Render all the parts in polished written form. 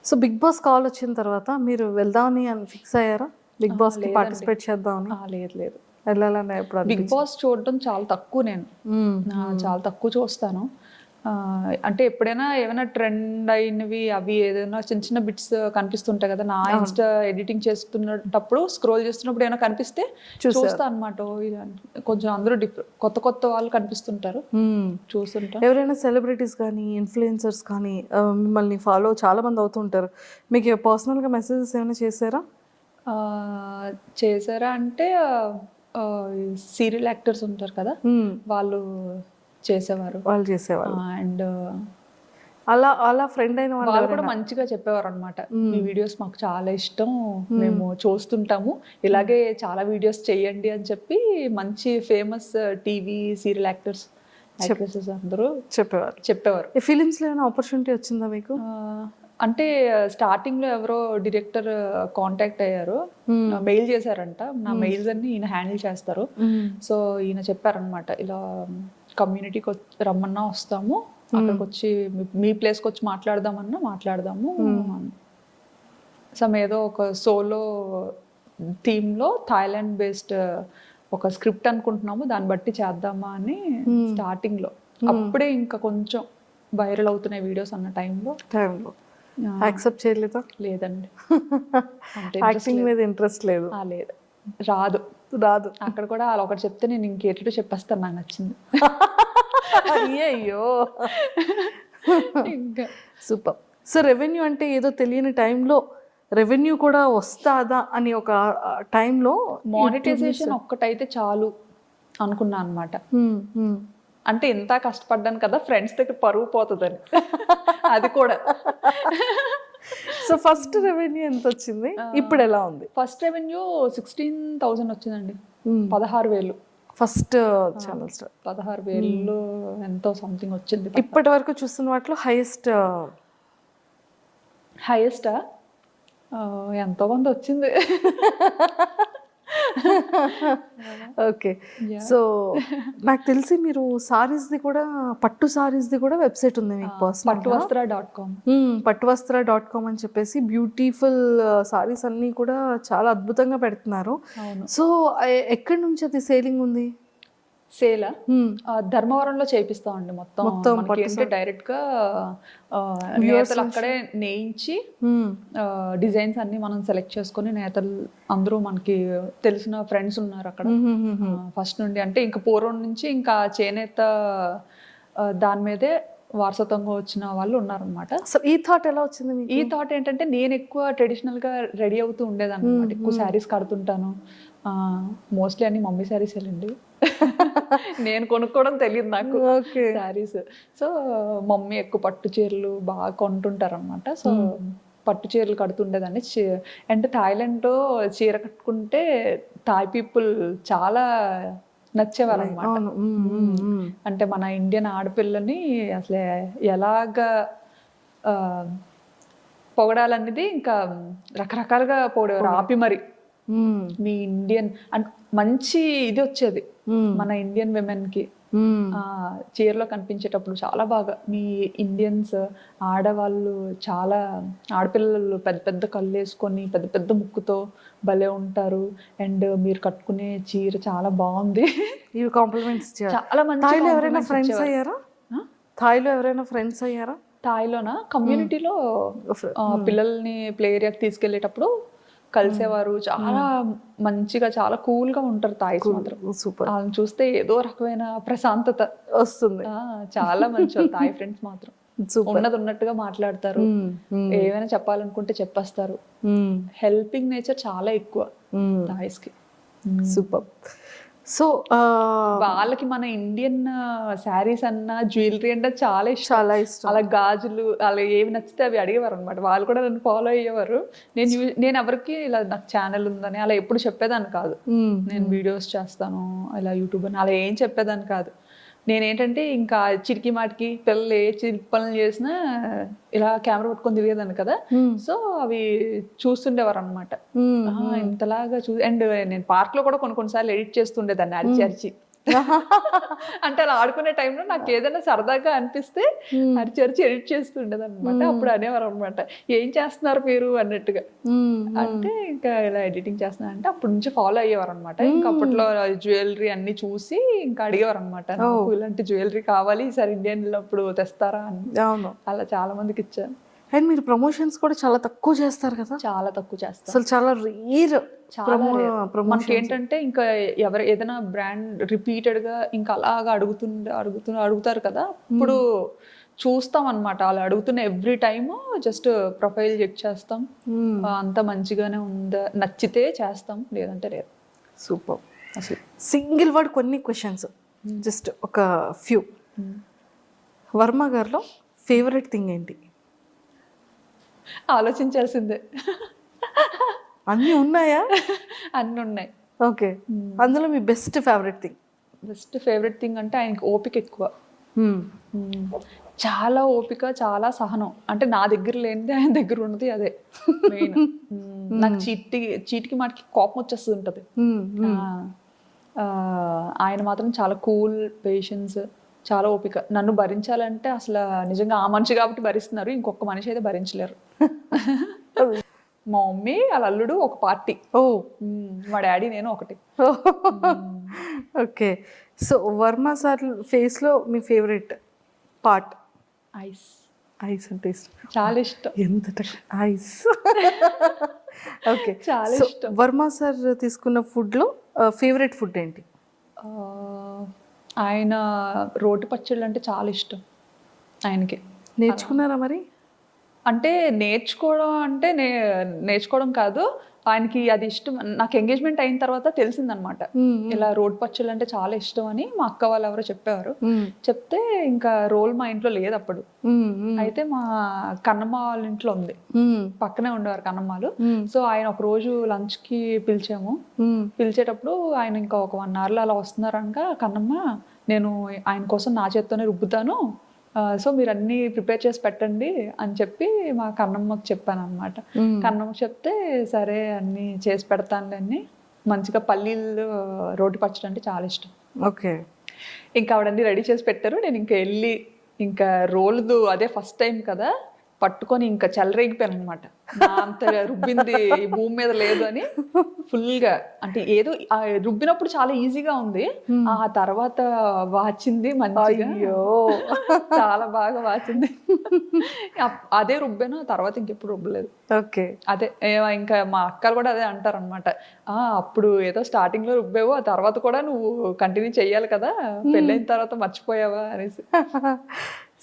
So big boss call వచ్చిన తర్వాత మీరు వెళ్దామని ఫిక్స్ అయ్యారా? బిగ్ బాస్ కి పార్టిసిపేట్ చేద్దామని లేదు లేదు. వెళ్ళాలని ఎప్పుడు బిగ్ బాస్ చూడడం చాలా తక్కువ నేను. చాలా తక్కువ చూస్తాను. అంటే ఎప్పుడైనా ఏమైనా ట్రెండ్ అయినవి అవి ఏదైనా చిన్న చిన్న బిట్స్ కనిపిస్తుంటాయి కదా, నా ఇన్స్టా ఎడిటింగ్ చేస్తున్నప్పుడు స్క్రోల్ చేస్తున్నప్పుడు ఏమైనా కనిపిస్తే చూస్తా అనమాట. కొంచెం అందరూ కొత్త కొత్త వాళ్ళు కనిపిస్తుంటారు, చూస్తుంటా. ఎవరైనా సెలబ్రిటీస్ కానీ ఇన్ఫ్లుయెన్సర్స్ కానీ మిమ్మల్ని ఫాలో చాలా మంది అవుతుంటారు, మీకు పర్సనల్గా మెసేజెస్ ఏమైనా చేశారా? చేశారా అంటే సీరియల్ యాక్టర్స్ ఉంటారు కదా, వాళ్ళు చేసేవారు. అండ్ అలా అలా ఫ్రెండ్ అయిన వాళ్ళు కూడా మంచిగా చెప్పేవారు అనమాట. మీ వీడియోస్ మాకు చాలా ఇష్టం, మేము చూస్తుంటాము, ఇలాగే చాలా వీడియోస్ చేయండి అని చెప్పి మంచి ఫేమస్ టీవీ సీరియల్ యాక్టర్స్ అందరూ చెప్పేవారు. ఫిలిమ్స్ లో ఏమైనా ఆపర్చునిటీ వచ్చిందా మీకు? అంటే స్టార్టింగ్ లో ఎవరో డైరెక్టర్ కాంటాక్ట్ అయ్యారు, మెయిల్ చేశారంట. నా మెయిల్స్ అన్ని ఈయన హ్యాండిల్ చేస్తారు. సో ఈయన చెప్పారనమాట, ఇలా కమ్యూనిటీకి రమ్మన్నా వస్తాము, అక్కడికి వచ్చి మీ ప్లేస్కి వచ్చి మాట్లాడదాము. సమ్ ఏదో ఒక సోలో థీమ్లో థాయిలాండ్ బేస్డ్ ఒక స్క్రిప్ట్ అనుకుంటున్నాము, దాన్ని బట్టి చేద్దామా అని స్టార్టింగ్లో. అప్పుడే ఇంకా కొంచెం వైరల్ అవుతున్నాయి వీడియోస్ అన్న టైంలో యాక్సెప్ట్ చేయలేదా? లేదండి. యాక్టింగ్ మీద ఇంట్రెస్ట్ లేదు? లేదు, రాదు. అక్కడ కూడా వాళ్ళు ఒకటి చెప్తే నేను ఇంకేటో చెప్పేస్తాను, నాకు నచ్చింది. అయ్యో ఇంకా సూపర్. సో రెవెన్యూ అంటే ఏదో తెలియని టైంలో రెవెన్యూ కూడా వస్తాదా అని ఒక టైంలో మానిటైజేషన్ ఒక్కటైతే చాలు అనుకున్నా అనమాట. అంటే ఎంత కష్టపడ్డాను కదా, ఫ్రెండ్స్ దగ్గర పరువు పోతుందని. అది కూడా. సో ఫస్ట్ రెవెన్యూ ఎంత వచ్చింది, ఇప్పుడు ఎలా ఉంది? ఫస్ట్ రెవెన్యూ 16,000 వచ్చిందండి. 16,000 ఫస్ట్ ఛానల్ స్టార్. 16,000 ఎంతో సంథింగ్ వచ్చింది. ఇప్పటి వరకు చూస్తున్న వాటిలో హైయెస్టా ఎంతో కొంత వచ్చింది. ఓకే. సో నాకు తెలిసి మీరు సారీస్ది కూడా, పట్టు సారీస్ది కూడా వెబ్సైట్ ఉంది మీకు పర్సనల్? పట్టువస్త్ర.com అని చెప్పేసి బ్యూటిఫుల్ సారీస్ అన్నీ కూడా చాలా అద్భుతంగా పెడుతున్నారు. సో ఎక్కడి నుంచి అది సేలింగ్ ఉంది? సేలా ధర్మవరంలో చేపిస్తామండి. మొత్తం డైరెక్ట్ గా నేతలు అక్కడే నేయించి డిజైన్స్ అన్ని మనం సెలెక్ట్ చేసుకుని, నేతలు అందరూ మనకి తెలిసిన ఫ్రెండ్స్ ఉన్నారు అక్కడ ఫస్ట్ నుండి. అంటే ఇంకా పూర్వం నుంచి ఇంకా చేనేత దాని మీదే వారసత్వంగా వచ్చిన వాళ్ళు ఉన్నారనమాట. అసలు ఈ థాట్ ఎలా వచ్చింది? ఈ థాట్ ఏంటంటే, నేను ఎక్కువ ట్రెడిషనల్ గా రెడీ అవుతూ ఉండేదాన్ని అనమాట. ఎక్కువ శారీస్ కడుతుంటాను, మోస్ట్లీ అన్ని మమ్మీ శారీస్ వెళ్ళండి. నేను కొనుక్కోవడం తెలియదు నాకు శారీస్. సో మమ్మీ ఎక్కువ పట్టు చీరలు బాగా కొంటుంటారు అనమాట. సో పట్టు చీరలు కడుతుండేదాన్ని. అంటే థాయిలాండ్లో చీర కట్టుకుంటే థాయ్ పీపుల్ చాలా నచ్చేవారు అనమాట. అంటే మన ఇండియన్ ఆడపిల్లని అసలు ఎలాగా పొగడాలనేది ఇంకా రకరకాలుగా పొగడేవారు. ఆపి మరి మీ ఇండియన్ అంటే మంచి ఇది వచ్చేది మన ఇండియన్ విమెన్ కి. చీరలో కనిపించేటప్పుడు చాలా బాగా మీ ఇండియన్స్ ఆడవాళ్ళు, చాలా ఆడపిల్లలు పెద్ద పెద్ద కళ్ళు వేసుకొని పెద్ద పెద్ద ముక్కుతో భలే ఉంటారు, అండ్ మీరు కట్టుకునే చీర చాలా బాగుంది. ఇవి కాంప్లిమెంట్స్ చాలా మంచి. ఎవరైనా ఫ్రెండ్స్ అయ్యారా? థాయిలో ఎవరైనా ఫ్రెండ్స్ అయ్యారా? థాయిలోనా కమ్యూనిటీలో పిల్లల్ని ప్లే ఏరియాకి తీసుకెళ్లేటప్పుడు కలిసేవారు. చాలా మంచిగా, చాలా కూల్ గా ఉంటారు థాయిస్ మాత్రం. సూపర్. వాళ్ళని చూస్తే ఏదో రకమైన ప్రశాంతత వస్తుంది. చాలా మంచి థాయ్ ఫ్రెండ్స్ మాత్రం. ఉన్నది ఉన్నట్టుగా మాట్లాడతారు, ఏమైనా చెప్పాలనుకుంటే చెప్పేస్తారు. హెల్పింగ్ నేచర్ చాలా ఎక్కువ థాయిస్ కి. సూపర్. సో వాళ్ళకి మన ఇండియన్ శారీస్ అన్న, జ్యువెలరీ అంటే చాలా ఇష్టం. అలా గాజులు అలా ఏవి నచ్చితే అవి అడిగేవారు అనమాట. వాళ్ళు కూడా నన్ను ఫాలో అయ్యేవారు. నేను ఎవరికి ఇలా నాకు ఛానల్ ఉందని అలా ఎప్పుడు చెప్పేదాన్ని కాదు. నేను వీడియోస్ చేస్తాను ఇలా యూట్యూబ్ అని అలా ఏం చెప్పేదాన్ని కాదు. నేనేంటంటే ఇంకా చిటికి మాటికి పిల్లలు ఏ చిలిపి పనులు చేసినా ఇలా కెమెరా పట్టుకొని తిరిగేదాన్ని కదా. సో అవి చూస్తుండేవారు అనమాట. ఇంతలాగా అండ్ నేను పార్క్ లో కూడా కొన్నిసార్లు ఎడిట్ చేస్తుండేదాన్ని అరిచి. అంటే అలా ఆడుకునే టైంలో నాకు ఏదైనా సరదాగా అనిపిస్తే అరిచి ఎడిట్ చేస్తుండేది అనమాట. అప్పుడు అనేవారు అనమాట, ఏం చేస్తున్నారు మీరు అన్నట్టుగా. అంటే ఇంకా ఇలా ఎడిటింగ్ చేస్తున్నా అంటే అప్పటి నుంచి ఫాలో అయ్యేవారు అనమాట. ఇంకా అప్పట్లో జ్యువెలరీ అన్ని చూసి ఇంకా అడిగేవారు అనమాట, నాకు ఇలాంటి జ్యువెలరీ కావాలి, ఈసారి ఇండియన్ అప్పుడు తెస్తారా అని. అలా చాలా మందికి ఇచ్చాను. అండ్ మీరు ప్రమోషన్స్ కూడా చాలా తక్కువ చేస్తారు కదా? చాలా తక్కువ చేస్తాను, అసలు చాలా రేర్. మనకి ఏంటంటే ఇంకా ఎవరు ఏదైనా బ్రాండ్ రిపీటెడ్ గా ఇంకా అలాగా అడుగుతారు కదా, ఇప్పుడు చూస్తాం అనమాట. అలా అడుగుతున్న every time just profile check చేస్తాం, అంత మంచిగానే ఉందా, నచ్చితే చేస్తాం, లేదంటే లేదు. సూపర్. అసలు సింగిల్ వర్డ్ కొన్ని క్వశ్చన్స్, జస్ట్ ఒక ఫ్యూ. వర్మ గారిలో ఫేవరెట్ థింగ్ ఏంటి? ఆలోచించాల్సిందే. అన్నీ ఉన్నాయా? అన్నీ ఉన్నాయి. ఓకే, అందులో మీ best favourite thing? Best favourite thing అంటే ఆయనకి ఓపిక ఎక్కువ. చాలా ఓపిక, చాలా సహనం. అంటే నా దగ్గర లేనిది ఆయన దగ్గర ఉన్నది అదే మెయిన్. నాకు చీటికి మాటికి కోపం వచ్చేస్తుంది ఉంటుంది. ఆయన మాత్రం చాలా కూల్, పేషెన్స్, చాలా ఓపిక. నన్ను భరించాలంటే అసలు నిజంగా ఆ మనిషి కాబట్టి భరిస్తున్నారు, ఇంకొక మనిషి అయితే భరించలేరు. మా మమ్మీ వాళ్ళ అల్లుడు ఒక పార్టీ, మా డాడీ నేను ఒకటి. Okay, so Varma sir face లో మీ ఫేవరెట్ పార్ట్? ఐస్. ఐస్ అంటే ఇష్టం, చాలా ఇష్టం. ఎంత ఐస్. ఓకే, చాలా ఇష్టం. వర్మ సార్ తీసుకున్న ఫుడ్ లో ఫేవరెట్ ఫుడ్ ఏంటి? ఆయన రోటి పచ్చళ్ళు అంటే చాలా ఇష్టం ఆయనకి. నేర్చుకున్నారా మరి? అంటే నేర్చుకోవడం కాదు, ఆయనకి అది ఇష్టం. నాకు ఎంగేజ్మెంట్ అయిన తర్వాత తెలిసిందనమాట, ఇలా రోడ్ పచ్చళ్ళు అంటే చాలా ఇష్టం అని. మా అక్క వాళ్ళు ఎవరో చెప్పేవారు. చెప్తే ఇంకా రోల్ మా ఇంట్లో లేదు అప్పుడు. అయితే మా కన్నమ్మ వాళ్ళ ఇంట్లో ఉంది, పక్కనే ఉండేవారు కన్నమ్మలు. సో ఆయన ఒక రోజు లంచ్ కి పిలిచాము. పిలిచేటప్పుడు ఆయన ఇంకా ఒక 1 hour లో అలా వస్తున్నారనగా, కన్నమ్మ నేను ఆయన కోసం నా చేత్తోనే రుబ్బుతాను, సో మీరు అన్ని ప్రిపేర్ చేసి పెట్టండి అని చెప్పి మా కన్నమ్మకి చెప్పాను అనమాట. కన్నమ్మకి చెప్తే సరే అన్ని చేసి పెడతానులే అని. మంచిగా పల్లీలు రోటి పచ్చడి అంటే చాలా ఇష్టం. ఓకే, ఇంకా ఆవిడన్నీ రెడీ చేసి పెట్టారు. నేను ఇంకా వెళ్ళి ఇంకా రోల్దు అదే ఫస్ట్ టైం కదా, పట్టుకొని ఇంకా చెలరేగిపోయాను అనమాట. అంత రుబ్బింది ఈ భూమి మీద లేదు అని ఫుల్గా. అంటే ఏదో రుబ్బినప్పుడు చాలా ఈజీగా ఉంది, ఆ తర్వాత వాచింది మంచిగా, చాలా బాగా వాచింది. అదే రుబ్బాను, తర్వాత ఇంకెప్పుడు రుబ్బలేదు. ఓకే, అదే ఇంకా మా అక్కలు కూడా అదే అంటారు అనమాట, అప్పుడు ఏదో స్టార్టింగ్ లో రుబ్బావు, ఆ తర్వాత కూడా నువ్వు కంటిన్యూ చెయ్యాలి కదా, పెళ్ళైన తర్వాత మర్చిపోయావా అనేసి.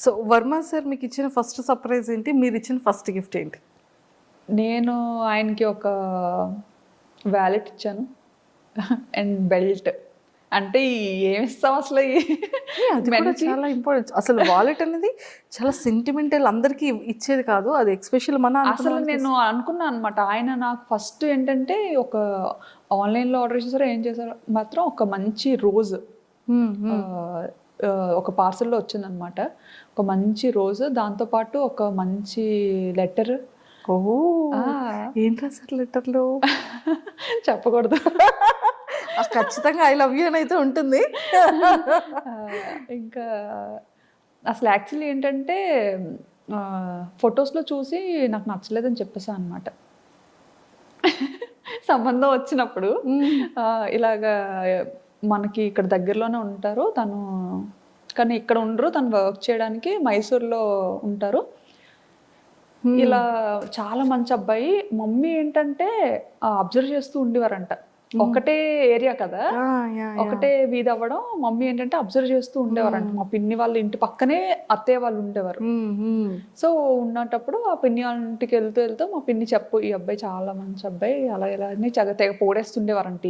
సో వర్మ సార్ మీకు ఇచ్చిన ఫస్ట్ సర్ప్రైజ్ ఏంటి? మీరు ఇచ్చిన ఫస్ట్ గిఫ్ట్ ఏంటి? నేను ఆయనకి ఒక వ్యాలెట్ ఇచ్చాను అండ్ బెల్ట్. అంటే ఏమి ఇస్తాం అసలు, చాలా ఇంపార్టెంట్. అసలు వాలెట్ అనేది చాలా సెంటిమెంటల్, అందరికి ఇచ్చేది కాదు, అది ఎక్స్పెషల్ మన. అసలు నేను అనుకున్నాను అనమాట, ఆయన నాకు ఫస్ట్ ఏంటంటే ఒక ఆన్లైన్లో ఆర్డర్ చేశారో ఏం చేశారో మాత్రం ఒక మంచి రోజ్ ఒక పార్సల్లో వచ్చిందనమాట. ఒక మంచి రోజు, దాంతోపాటు ఒక మంచి లెటర్. ఏం రాశారు లెటర్లో? చెప్పకూడదు, ఖచ్చితంగా ఐ లవ్ యూ అని అయితే ఉంటుంది. ఇంకా అసలు యాక్చువల్లీ ఏంటంటే ఫొటోస్లో చూసి నాకు నచ్చలేదని చెప్పేసా అనమాట. సంబంధం వచ్చినప్పుడు ఇలాగా మనకి ఇక్కడ దగ్గరలోనే ఉంటారు తను, కానీ ఇక్కడ ఉండరు, తను వర్క్ చేయడానికి మైసూర్లో ఉంటారు. ఇలా చాలా మంచి అబ్బాయి. మమ్మీ ఏంటంటే అబ్జర్వ్ చేస్తూ ఉండేవారంట, ఒకటే ఏరియా కదా, ఒకటే వీధి అవ్వడం. మమ్మీ ఏంటంటే అబ్జర్వ్ చేస్తూ ఉండేవారంట. మా పిన్ని వాళ్ళ ఇంటి పక్కనే అత్తయ్య వాళ్ళు ఉండేవారు. సో ఉన్నప్పుడు ఆ పిన్ని వాళ్ళ ఇంటికి వెళ్తూ మా పిన్ని చెప్పు, ఈ అబ్బాయి చాలా మంచి అబ్బాయి, అలా ఇలా అని తెగ పోడేస్తుండేవారంట.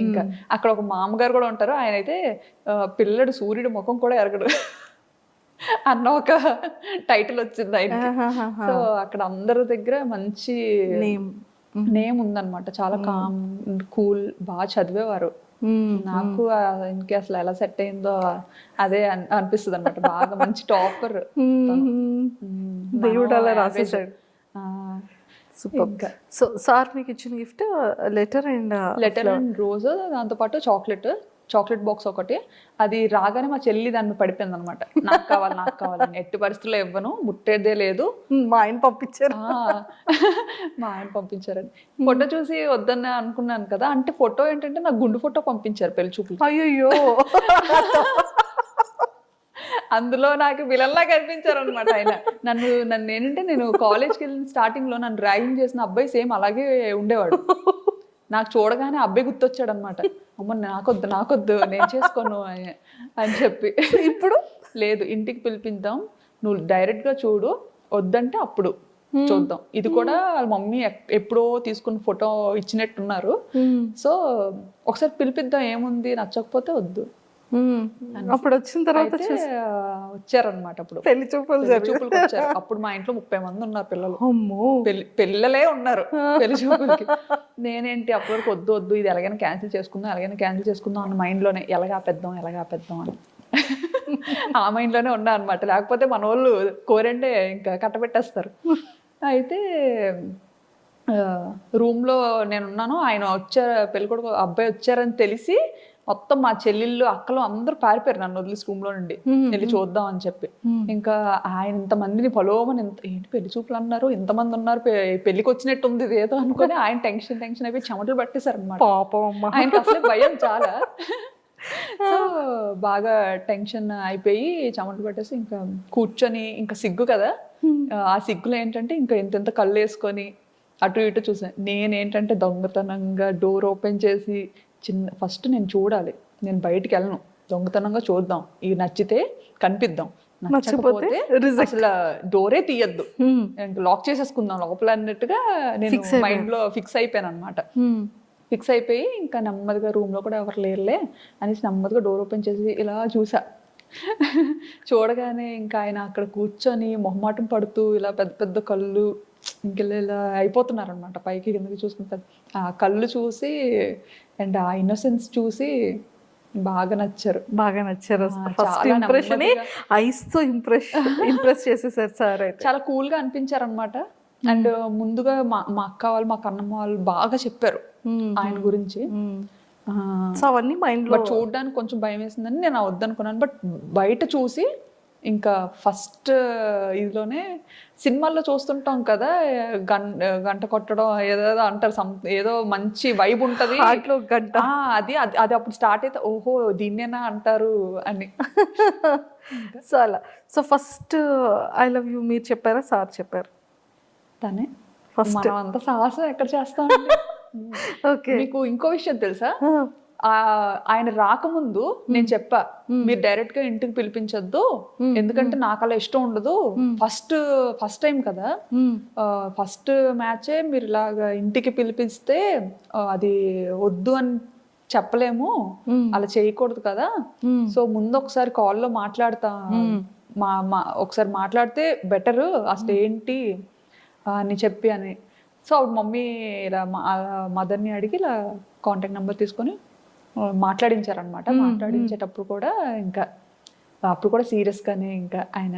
ఇంకా అక్కడ ఒక మామగారు కూడా ఉంటారు, ఆయన అయితే పిల్లడు సూర్యుడు ముఖం కూడా ఎరగడు అన్న ఒక టైటిల్ వచ్చింది ఆయనకి. సో అక్కడ అందరి దగ్గర మంచి నేమ్ ఉందన్నమాట. చాలా కామ్, కూల్, బాగా చదివేవారు. నాకు ఇంకే అసలు ఎలా సెట్ అయిందో అదే అనిపిస్తుంది అనమాట. బాగా మంచి టాపర్, దేవుడు అలా రాసేసాడు. సో సార్ మీకు ఇచ్చిన గిఫ్ట్ లెటర్ అండ్ రోజ్, దాంతో పాటు చాక్లెట్ బాక్స్ ఒకటి. అది రాగానే మా చెల్లి దాన్ని పడిపోయింది అనమాట, నాకు కావాలని. ఎట్టి పరిస్థితుల్లో ఇవ్వను, ముట్టేదే లేదు. మా ఆయన పంపించారు. మా ఆయన పంపించారండి. ఫోటో చూసి వద్దన్న అనుకున్నాను కదా, అంటే ఫోటో ఏంటంటే నాకు గుండు ఫోటో పంపించారు పెళ్లి చూపులు. అయ్యో, అందులో నాకు విలన్లా కనిపించారు అనమాట ఆయన. నన్ను ఏంటంటే, నేను కాలేజ్కి వెళ్ళిన స్టార్టింగ్ లో నన్ను ర్యాగింగ్ చేసిన అబ్బాయి సేమ్ అలాగే ఉండేవాడు. నాకు చూడగానే అబ్బాయి గుర్తొచ్చాడు అనమాట. అమ్మ నాకొద్దు నేను చేసుకోను అని చెప్పి. ఇప్పుడు లేదు, ఇంటికి పిలిపిద్దాం, నువ్వు డైరెక్ట్ గా చూడు, వద్దంటే అప్పుడు చూద్దాం. ఇది కూడా వాళ్ళ మమ్మీ ఎప్పుడో తీసుకున్న ఫోటో ఇచ్చినట్టున్నారు. సో ఒకసారి పిలిపిద్దాం, ఏముంది, నచ్చకపోతే వద్దు. అప్పుడు వచ్చిన తర్వాత వచ్చారనమాట. అప్పుడు పెళ్లి చూపులకు వచ్చారు. అప్పుడు మా ఇంట్లో 30 మంది ఉన్నారు పిల్లలు. పిల్లలే ఉన్నారు పెళ్లి చూపులకి. నేనేంటి అప్పటి వరకు వద్దు, ఇది ఎలాగైనా క్యాన్సిల్ చేసుకుందాం అన్న మైండ్ లోనే, ఎలాగా ఆపేద్దాం అని ఆ మైండ్ లోనే ఉన్నా అనమాట. లేకపోతే మన వాళ్ళు కోరండే ఇంకా కట్టబెట్టేస్తారు. అయితే రూమ్ లో నేనున్నాను, ఆయన వచ్చారు, పెళ్ళికొడుకు అబ్బాయి వచ్చారని తెలిసి మొత్తం మా చెల్లెళ్ళు అక్కలు అందరూ పారిపోయారు నన్ను వదిలేసి రూమ్ లో నుండి, వెళ్ళి చూద్దాం అని చెప్పి. ఇంకా ఆయన ఇంతమందిని పలోమని, ఏంటి పెళ్లి చూపులు అన్నారు, ఇంతమంది ఉన్నారు, పెళ్లికి వచ్చినట్టు ఉంది ఏదో అనుకుని ఆయన టెన్షన్ అయిపోయి చెమటలు పట్టేశారు అనమాట. ఆయనకి అసలు భయం చాలా. సో బాగా టెన్షన్ అయిపోయి చెమటలు పట్టేసి ఇంకా కూర్చొని, ఇంకా సిగ్గు కదా, ఆ సిగ్గులో ఏంటంటే ఇంకా ఇంత కళ్ళు వేసుకొని అటు ఇటు చూసాను. నేనేంటంటే దొంగతనంగా డోర్ ఓపెన్ చేసి ఫస్ట్ నేను చూడాలి, నేను బయటికి వెళ్ళను, దొంగతనంగా చూద్దాం, ఇవి నచ్చితే కనిపిద్దాం, నచ్చకపోతే అసలు డోరే తీయద్దు, లాక్ చేసేసుకుందాం లోపల అన్నట్టుగా నేను మైండ్ లో ఫిక్స్ అయిపోయాను అనమాట. ఫిక్స్ అయిపోయి ఇంకా నెమ్మదిగా రూమ్ లో కూడా ఎవరు లేరులే అనేసి నెమ్మదిగా డోర్ ఓపెన్ చేసి ఇలా చూసా. చూడగానే ఇంకా ఆయన అక్కడ కూర్చొని మొహమాటం పడుతూ ఇలా పెద్ద పెద్ద కళ్ళు ఇలా అయిపోతున్నారు అనమాట, పైకి కిందకి చూసుకుంటారు. ఆ కళ్ళు చూసి అండ్ ఆ ఇన్నోసెన్స్ చూసి బాగా నచ్చారు. ఫస్ట్ ఇంప్రెషన్ ఐస్ తో ఇంప్రెస్ చేసేసారు సార్. అయితే చాలా కూల్ గా అనిపించారు అనమాట. అండ్ ముందుగా మా అక్క వాళ్ళు, మా కన్నమ్మ వాళ్ళు బాగా చెప్పారు ఆయన గురించి. సో అవన్నీ మైండ్ లో, చూడడానికి కొంచెం భయం వేసిందని నేను వద్దనుకున్నాను. బట్ బయట చూసి ఇంకా ఫస్ట్ ఇదిలోనే సినిమాల్లో చూస్తుంటాం కదా, గంట కొట్టడం ఏదో అంటారు, ఏదో మంచి వైబ్ ఉంటది గంట, అది అప్పుడు స్టార్ట్ అయితే ఓహో దీన్నేనా అంటారు అని. సో అలా. So first I love you మీరు చెప్పారా సార్ చెప్పారు? తనే ఫస్ట్. అంత సాహసం ఎక్కడ చేస్తాం. ఓకే, మీకు ఇంకో విషయం తెలుసా, ఆయన రాకముందు నేను చెప్పా, మీరు డైరెక్ట్ గా ఇంటికి పిలిపించొద్దు, ఎందుకంటే నాకు అలా ఇష్టం ఉండదు, ఫస్ట్ టైం కదా, ఫస్ట్ మ్యాచే మీరు ఇలాగా ఇంటికి పిలిపిస్తే అది వద్దు అని చెప్పలేము, అలా చేయకూడదు కదా, సో ముందు ఒకసారి కాల్లో మాట్లాడతా, ఒకసారి మాట్లాడితే బెటర్ అసలు ఏంటి అని చెప్పి అని. సో అప్పుడు మమ్మీ ఇలా మదర్ని అడిగి ఇలా కాంటాక్ట్ నెంబర్ తీసుకొని మాట్లాడించారనమాట. మాట్లాడించేటప్పుడు కూడా ఇంకా అప్పుడు కూడా సీరియస్ గానే ఇంకా ఆయన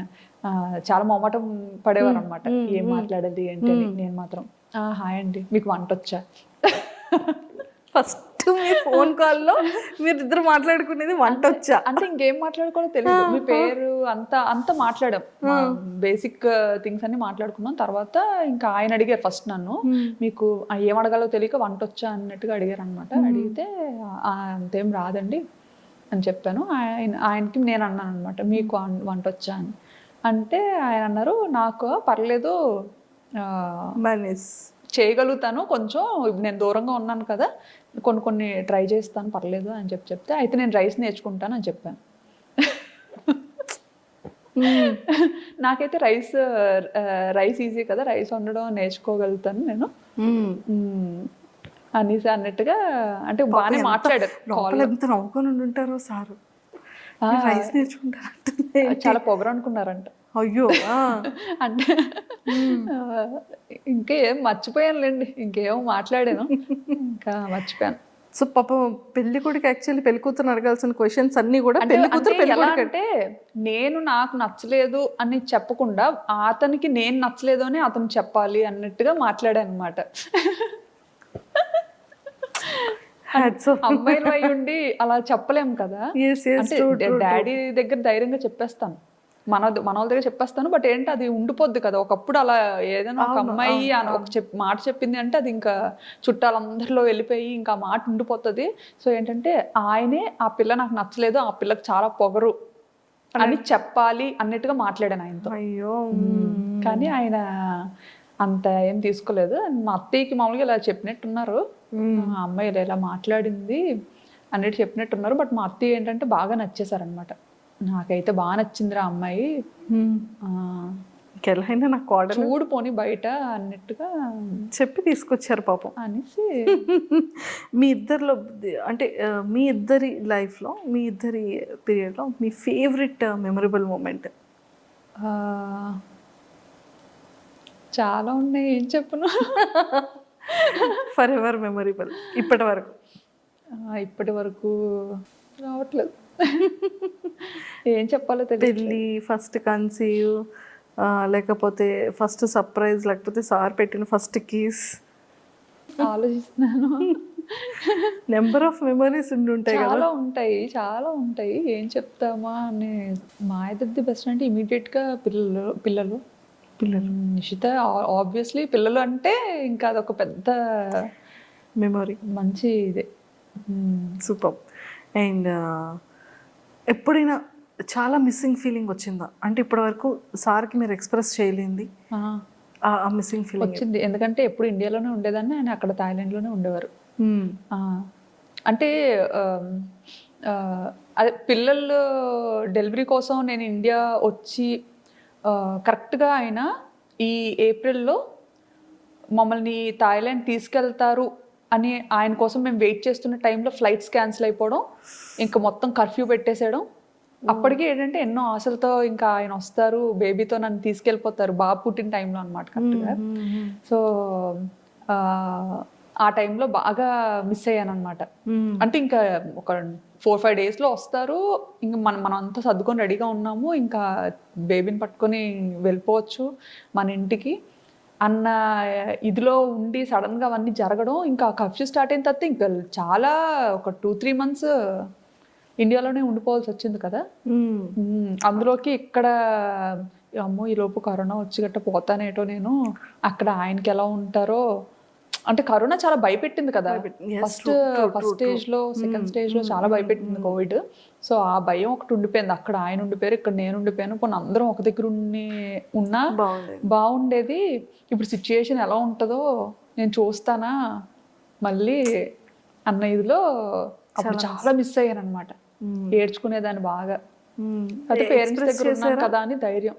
చాలా మొహమాటం పడేవారు అనమాట, ఏం మాట్లాడేది ఏంటి అని. నేను మాత్రం హాయ్ అండి, మీకు వంట వచ్చా? ఫస్ట్ మీ ఫోన్ కాల్లో మీరు ఇద్దరు మాట్లాడుకునేది వంట వచ్చా అంటే, ఇంకేం మాట్లాడుకోవాలో తెలియదు, మీ పేరు అంతా మాట్లాడాం, బేసిక్ థింగ్స్ అన్ని మాట్లాడుకున్నాం. తర్వాత ఇంకా ఆయన అడిగారు ఫస్ట్ నన్ను, మీకు ఏం అడగాలో తెలియక వంట వచ్చా అన్నట్టుగా అడిగారు అనమాట. అడిగితే అంతేం రాదండి అని చెప్పాను. ఆయనకి నేను అన్నాను అనమాట, మీకు వంట వచ్చా అని. అంటే ఆయన అన్నారు, నాకు పర్లేదు చేయగలుగుతాను, కొంచెం నేను దూరంగా ఉన్నాను కదా, కొన్ని ట్రై చేస్తాను, పర్లేదు అని చెప్తే, అయితే నేను రైస్ నేర్చుకుంటాను అని చెప్పాను. నాకైతే రైస్ ఈజీ కదా, రైస్ వండడం నేర్చుకోగలుగుతాను నేను అనేసి అన్నట్టుగా, అంటే బాగానే మాట్లాడారు. ఎంత నవ్వుకొని ఉంటారో సారు, రైస్ నేర్చుకుంటారు, చాలా పొగరు అనుకున్నారంట. అయ్యో అంటే ఇంకేం మర్చిపోయానులేండి, ఇంకేమో మాట్లాడాను, ఇంకా మర్చిపోయాను. సో పాపం పెళ్లి కొడుకు యాక్చువల్లీ పెళ్లి కూతురు అడగాల్సిన క్వశ్చన్స్ అన్ని కూడా అంటే నేను నాకు నచ్చలేదు అని చెప్పకుండా అతనికి నేను నచ్చలేదు అని అతను చెప్పాలి అన్నట్టుగా మాట్లాడాను అనమాట. Hats off. అమ్మాయిలు అయి ఉండి అలా చెప్పలేం కదా. Yes, yes, అంటే true, true, డాడీ దగ్గర ధైర్యంగా చెప్పేస్తాను, మన వాళ్ళ దగ్గర చెప్పేస్తాను. బట్ ఏంటి అది ఉండిపోద్ది కదా. ఒకప్పుడు అలా ఏదైనా ఒక అమ్మాయి ఒక మాట చెప్పింది అంటే అది ఇంకా చుట్టాలందరిలో వెళ్ళిపోయి ఇంకా ఆ మాట ఉండిపోతుంది. సో ఏంటంటే ఆయనే ఆ పిల్ల నాకు నచ్చలేదు, ఆ పిల్లకి చాలా పొగరు అని చెప్పాలి అన్నట్టుగా మాట్లాడాను ఆయనతో. అయ్యో. కానీ ఆయన అంత ఏం తీసుకోలేదు. మా అత్తయ్యకి మామూలుగా ఇలా చెప్పినట్టున్నారు, ఆ అమ్మాయి ఇలా మాట్లాడింది అన్నట్టు చెప్పినట్టున్నారు. బట్ మా అత్తయ్య ఏంటంటే బాగా నచ్చేసారనమాట. నాకైతే బాగా నచ్చిందిరా అమ్మాయి, ఇంకెలాగైనా నాకు ఆర్డర్ చూడు పోని బయట అన్నట్టుగా చెప్పి తీసుకొచ్చారు పాపం అనేసి. మీ ఇద్దరిలో అంటే మీ ఇద్దరి లైఫ్లో, మీ ఇద్దరి పీరియడ్లో మీ ఫేవరెట్ మెమరబుల్ మూమెంట్? చాలా ఉన్నాయి, ఏం చెప్పను. ఫర్ ఎవర్ మెమరబుల్ ఇప్పటి వరకు? ఇప్పటి వరకు రావట్లేదు, ఏం చెప్పాలో తెలియదు. పెళ్ళి, ఫస్ట్ కన్సీవ్, లేకపోతే ఫస్ట్ సర్ప్రైజ్, లేకపోతే సార్ పెట్టిన ఫస్ట్ కీస్? ఆలోచిస్తున్నాను. నెంబర్ ఆఫ్ మెమరీస్ ఉంటాయి కదా. చాలా ఉంటాయి, చాలా ఉంటాయి, ఏం చెప్తామా అని. మా ఇద్దరిది బెస్ట్ అంటే ఇమీడియట్గా పిల్లలు నిషిత. ఆబ్వియస్లీ పిల్లలు అంటే ఇంకా అదొక పెద్ద మెమరీ, మంచి ఇదే. సూపర్. అండ్ ఎప్పుడైనా చాలా మిస్సింగ్ ఫీలింగ్ వచ్చిందా? అంటే ఇప్పటి వరకు సార్కి మీరు ఎక్స్ప్రెస్ చేయలేంది ఆ మిస్సింగ్ ఫీలింగ్ వచ్చింది. ఎందుకంటే ఎప్పుడు ఇండియాలోనే ఉండేదాన్ని, ఆయన అక్కడ థాయిలాండ్లోనే ఉండేవారు. అంటే అదే పిల్లలు డెలివరీ కోసం నేను ఇండియా వచ్చి కరెక్ట్గా ఆయన ఈ ఏప్రిల్లో మమ్మల్ని థాయిలాండ్ తీసుకెళ్తారు అని ఆయన కోసం మేము వెయిట్ చేస్తున్న టైంలో ఫ్లైట్స్ క్యాన్సిల్ అయిపోవడం, ఇంకా మొత్తం కర్ఫ్యూ పెట్టేసేయడం. అప్పటికి ఏంటంటే ఎన్నో ఆశలతో ఇంకా ఆయన వస్తారు, బేబీతో నన్ను తీసుకెళ్ళిపోతారు, బాబు పుట్టిన టైంలో అనమాట కరెక్ట్గా. సో ఆ టైంలో బాగా మిస్ అయ్యాను అనమాట. అంటే ఇంకా ఒక 4-5 డేస్లో వస్తారు, ఇంకా మనం అంతా సర్దుకొని రెడీగా ఉన్నాము, ఇంకా బేబీని పట్టుకొని వెళ్ళిపోవచ్చు మన ఇంటికి అన్న ఇదిలో ఉండి సడన్గా అవన్నీ జరగడం. ఇంకా కర్ఫ్యూ స్టార్ట్ అయిన తర్వాత ఇంకా చాలా ఒక 2-3 months ఇండియాలోనే ఉండిపోవాల్సి వచ్చింది కదా. అందులోకి ఇక్కడ అమ్మో ఈలోపు కరోనా వచ్చి గట్ట పోతానేటో నేను, అక్కడ ఆయనకి ఎలా ఉంటారో. అంటే కరోనా చాలా భయపెట్టింది కదా, ఫస్ట్ స్టేజ్లో, సెకండ్ స్టేజ్లో చాలా భయపెట్టింది కోవిడ్. సో ఆ భయం ఒకటి ఉండిపోయింది. అక్కడ ఆయన ఉండిపోయారు, ఇక్కడ నేను ఉండిపోయాను. కొన్ని అందరం ఒక దగ్గర ఉన్నా బాగుండేది. ఇప్పుడు సిచ్యుయేషన్ ఎలా ఉంటుందో నేను చూస్తానా మళ్ళీ అన్న ఇదిలో అప్పుడు చాలా మిస్ అయ్యాను అనమాట. ఏడ్చుకునేదాన్ని బాగా. అయితే పేరెంట్స్ దగ్గర ఉన్నాను కదా అని ధైర్యం.